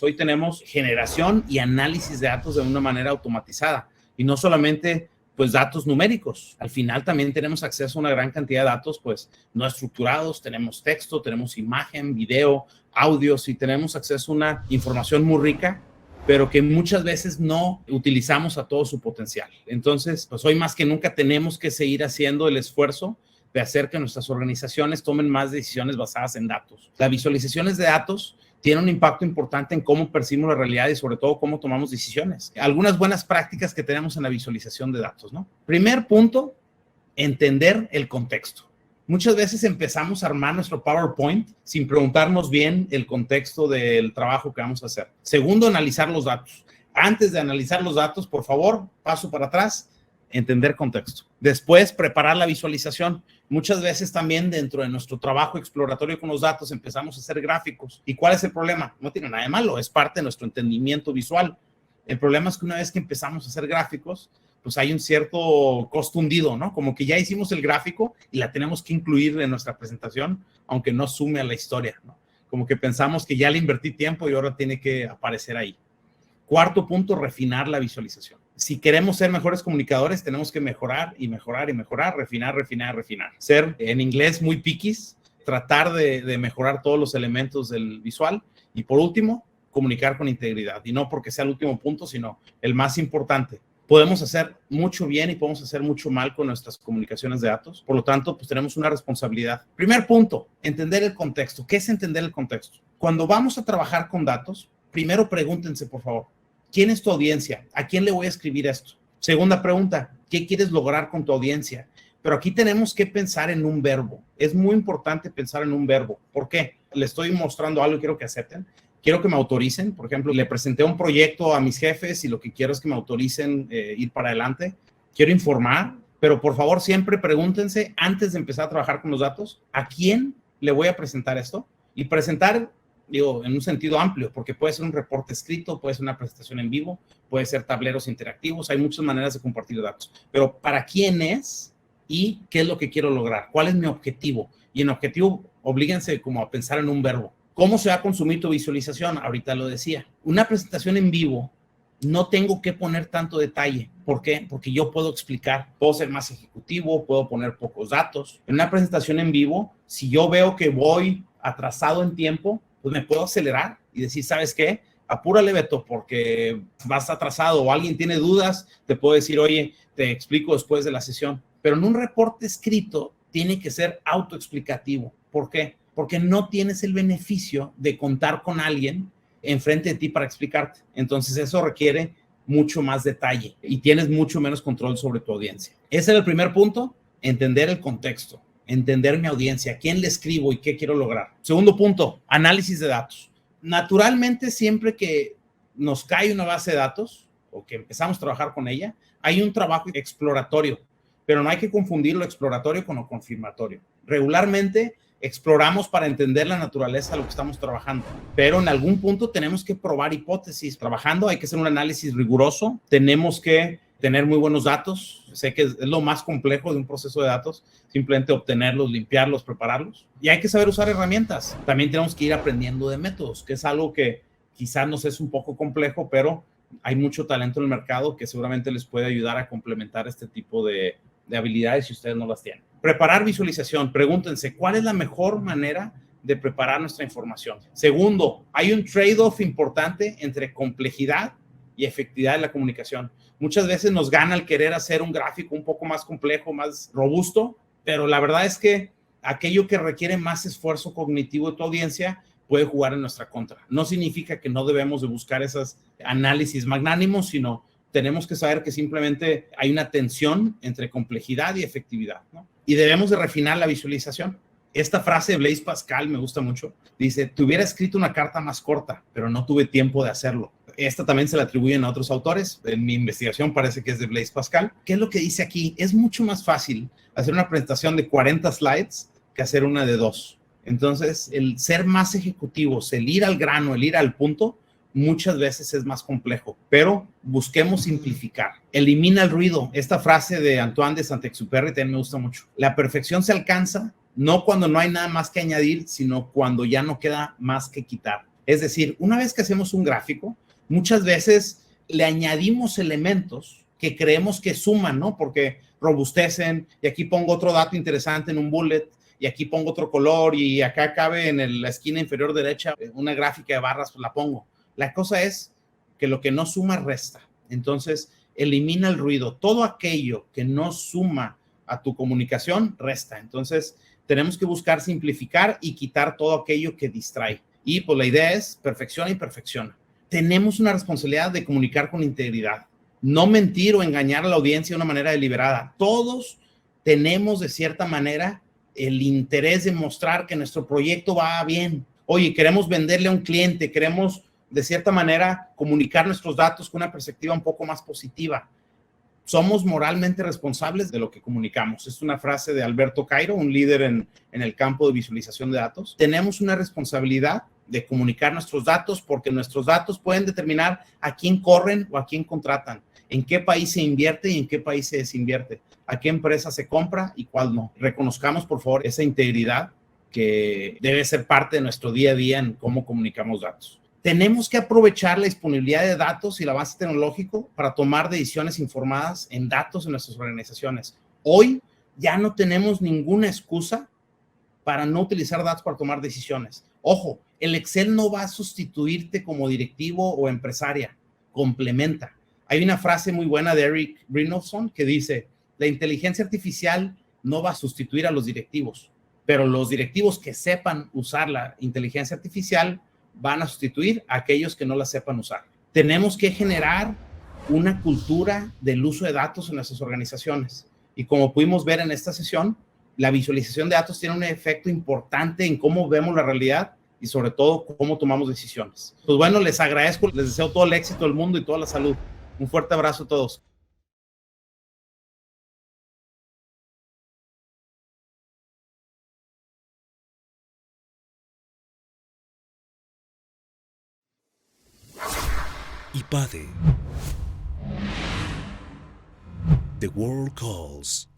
Hoy tenemos generación y análisis de datos de una manera automatizada y no solamente pues datos numéricos. Al final también tenemos acceso a una gran cantidad de datos pues no estructurados, tenemos texto, tenemos imagen, video, audios y tenemos acceso a una información muy rica, pero que muchas veces no utilizamos a todo su potencial. Entonces, pues hoy más que nunca tenemos que seguir haciendo el esfuerzo de hacer que nuestras organizaciones tomen más decisiones basadas en datos. Las visualizaciones de datos tienen un impacto importante en cómo percibimos la realidad y sobre todo cómo tomamos decisiones. Algunas buenas prácticas que tenemos en la visualización de datos, ¿no? Primer punto, entender el contexto. Muchas veces empezamos a armar nuestro PowerPoint sin preguntarnos bien el contexto del trabajo que vamos a hacer. Segundo, analizar los datos. Antes de analizar los datos, por favor, paso para atrás, entender contexto. Después, preparar la visualización. Muchas veces también dentro de nuestro trabajo exploratorio con los datos empezamos a hacer gráficos. ¿Y cuál es el problema? No tiene nada de malo, es parte de nuestro entendimiento visual. El problema es que una vez que empezamos a hacer gráficos, pues hay un cierto costo hundido, ¿no? Como que ya hicimos el gráfico y la tenemos que incluir en nuestra presentación, aunque no sume a la historia, ¿no? Como que pensamos que ya le invertí tiempo y ahora tiene que aparecer ahí. Cuarto punto, refinar la visualización. Si queremos ser mejores comunicadores, tenemos que mejorar y mejorar y mejorar, refinar. Ser, en inglés, muy piquis, tratar de mejorar todos los elementos del visual. Y por último, comunicar con integridad. Y no porque sea el último punto, sino el más importante. Podemos hacer mucho bien y podemos hacer mucho mal con nuestras comunicaciones de datos. Por lo tanto, pues tenemos una responsabilidad. Primer punto, entender el contexto. ¿Qué es entender el contexto? Cuando vamos a trabajar con datos, primero pregúntense, por favor, ¿quién es tu audiencia? ¿A quién le voy a escribir esto? Segunda pregunta, ¿qué quieres lograr con tu audiencia? Pero aquí tenemos que pensar en un verbo. Es muy importante pensar en un verbo. ¿Por qué? Le estoy mostrando algo y quiero que acepten. Quiero que me autoricen. Por ejemplo, le presenté un proyecto a mis jefes y lo que quiero es que me autoricen ir para adelante. Quiero informar, pero por favor siempre pregúntense antes de empezar a trabajar con los datos, ¿a quién le voy a presentar esto? Y presentar, digo, en un sentido amplio, porque puede ser un reporte escrito, puede ser una presentación en vivo, puede ser tableros interactivos, hay muchas maneras de compartir datos. Pero ¿para quién es y qué es lo que quiero lograr? ¿Cuál es mi objetivo? Y en objetivo, oblíguense como a pensar en un verbo. ¿Cómo se va a consumir tu visualización? Ahorita lo decía. Una presentación en vivo, no tengo que poner tanto detalle. ¿Por qué? Porque yo puedo explicar, puedo ser más ejecutivo, puedo poner pocos datos. En una presentación en vivo, si yo veo que voy atrasado en tiempo, pues me puedo acelerar y decir, ¿sabes qué? Apúrale, Beto, porque vas atrasado o alguien tiene dudas, te puedo decir, oye, te explico después de la sesión. Pero en un reporte escrito tiene que ser autoexplicativo. ¿Por qué? Porque no tienes el beneficio de contar con alguien enfrente de ti para explicarte. Entonces eso requiere mucho más detalle y tienes mucho menos control sobre tu audiencia. Ese era el primer punto, entender el contexto, entender mi audiencia, a quién le escribo y qué quiero lograr. Segundo punto, análisis de datos. Naturalmente, siempre que nos cae una base de datos o que empezamos a trabajar con ella, hay un trabajo exploratorio, pero no hay que confundir lo exploratorio con lo confirmatorio. Regularmente exploramos para entender la naturaleza de lo que estamos trabajando, pero en algún punto tenemos que probar hipótesis. Trabajando hay que hacer un análisis riguroso, tenemos que tener muy buenos datos. Sé que es lo más complejo de un proceso de datos, simplemente obtenerlos, limpiarlos, prepararlos. Y hay que saber usar herramientas. También tenemos que ir aprendiendo de métodos, que es algo que quizás nos es un poco complejo, pero hay mucho talento en el mercado que seguramente les puede ayudar a complementar este tipo de habilidades si ustedes no las tienen. Preparar visualización. Pregúntense, ¿cuál es la mejor manera de preparar nuestra información? Segundo, hay un trade-off importante entre complejidad y efectividad de la comunicación. Muchas veces nos gana el querer hacer un gráfico un poco más complejo, más robusto, pero la verdad es que aquello que requiere más esfuerzo cognitivo de tu audiencia puede jugar en nuestra contra. No significa que no debemos de buscar esos análisis magnánimos, sino tenemos que saber que simplemente hay una tensión entre complejidad y efectividad, ¿no? Y debemos de refinar la visualización. Esta frase de Blaise Pascal me gusta mucho. Dice, te hubiera escrito una carta más corta, pero no tuve tiempo de hacerlo. Esta también se la atribuyen a otros autores. En mi investigación parece que es de Blaise Pascal. ¿Qué es lo que dice aquí? Es mucho más fácil hacer una presentación de 40 slides que hacer una de 2. Entonces, el ser más ejecutivos, el ir al grano, el ir al punto, muchas veces es más complejo, pero busquemos simplificar. Elimina el ruido. Esta frase de Antoine de Saint-Exupéry también me gusta mucho. La perfección se alcanza no cuando no hay nada más que añadir, sino cuando ya no queda más que quitar. Es decir, una vez que hacemos un gráfico, muchas veces le añadimos elementos que creemos que suman, ¿no? Porque robustecen, y aquí pongo otro dato interesante en un bullet, y aquí pongo otro color, y acá cabe en la esquina inferior derecha una gráfica de barras, pues la pongo. La cosa es que lo que no suma resta. Entonces, elimina el ruido. Todo aquello que no suma a tu comunicación resta. Entonces, tenemos que buscar simplificar y quitar todo aquello que distrae. Y pues la idea es perfecciona y perfecciona. Tenemos una responsabilidad de comunicar con integridad, no mentir o engañar a la audiencia de una manera deliberada. Todos tenemos de cierta manera el interés de mostrar que nuestro proyecto va bien. Oye, queremos venderle a un cliente, queremos de cierta manera comunicar nuestros datos con una perspectiva un poco más positiva. Somos moralmente responsables de lo que comunicamos. Es una frase de Alberto Cairo, un líder en el campo de visualización de datos. Tenemos una responsabilidad de comunicar nuestros datos porque nuestros datos pueden determinar a quién corren o a quién contratan, en qué país se invierte y en qué país se desinvierte, a qué empresa se compra y cuál no. Reconozcamos, por favor, esa integridad que debe ser parte de nuestro día a día en cómo comunicamos datos. Tenemos que aprovechar la disponibilidad de datos y el avance tecnológico para tomar decisiones informadas en datos en nuestras organizaciones. Hoy ya no tenemos ninguna excusa para no utilizar datos para tomar decisiones. Ojo, el Excel no va a sustituirte como directivo o empresaria, complementa. Hay una frase muy buena de Eric Brynjolfsson que dice, la inteligencia artificial no va a sustituir a los directivos, pero los directivos que sepan usar la inteligencia artificial van a sustituir a aquellos que no la sepan usar. Tenemos que generar una cultura del uso de datos en nuestras organizaciones. Y como pudimos ver en esta sesión, la visualización de datos tiene un efecto importante en cómo vemos la realidad y sobre todo cómo tomamos decisiones. Pues bueno, les agradezco, les deseo todo el éxito del mundo y toda la salud. Un fuerte abrazo a todos. IPADE. The World Calls.